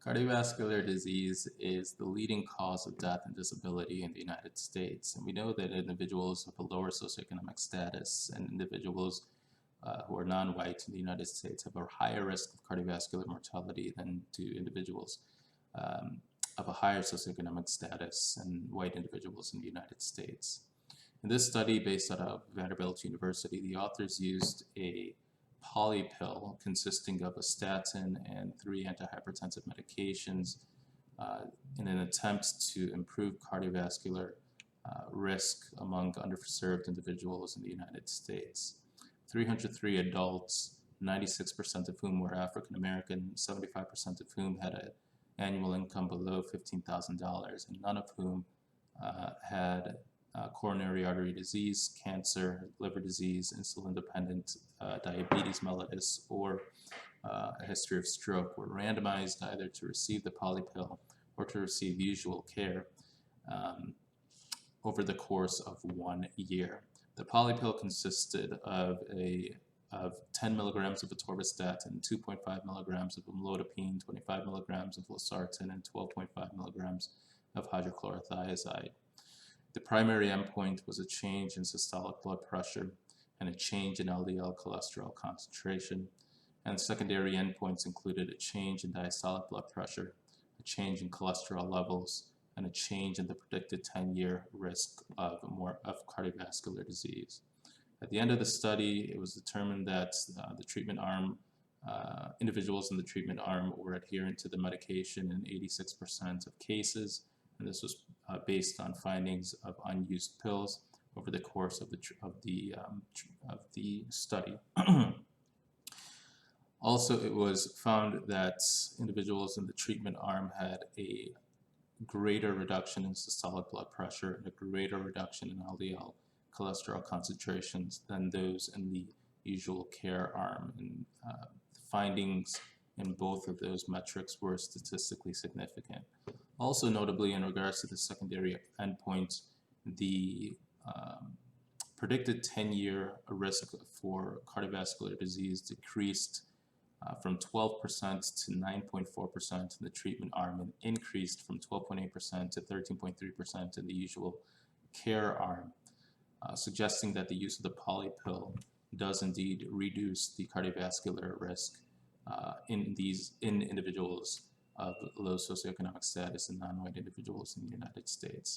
Cardiovascular disease is the leading cause of death and disability in the United States. And we know that individuals of a lower socioeconomic status and individuals who are non-white in the United States have a higher risk of cardiovascular mortality than do individuals of a higher socioeconomic status and white individuals in the United States. In this study, based out of Vanderbilt University, the authors used a Polypill consisting of a statin and 3 antihypertensive medications in an attempt to improve cardiovascular risk among underserved individuals in the United States. 303 adults, 96% of whom were African American, 75% of whom had an annual income below $15,000, and none of whom had coronary artery disease, cancer, liver disease, insulin-dependent diabetes mellitus, or a history of stroke, were randomized either to receive the Polypill or to receive usual care over the course of 1 year. The Polypill consisted of 10 milligrams of atorvastatin, 2.5 milligrams of amlodipine, 25 milligrams of losartan, and 12.5 milligrams of hydrochlorothiazide. The primary endpoint was a change in systolic blood pressure and a change in LDL cholesterol concentration, and secondary endpoints included a change in diastolic blood pressure, a change in cholesterol levels, and a change in the predicted 10-year risk of cardiovascular disease. At the end of the study, it was determined that the treatment arm, individuals in the treatment arm were adherent to the medication in 86% of cases, and this was based on findings of unused pills over the course of the study. Also, it was found that individuals in the treatment arm had a greater reduction in systolic blood pressure and a greater reduction in LDL cholesterol concentrations than those in the usual care arm. And the findings in both of those metrics were statistically significant. Also notably, in regards to the secondary endpoint, the predicted 10-year risk for cardiovascular disease decreased from 12% to 9.4% in the treatment arm and increased from 12.8% to 13.3% in the usual care arm, suggesting that the use of the Polypill does indeed reduce the cardiovascular risk in individuals of low socioeconomic status and non-white individuals in the United States.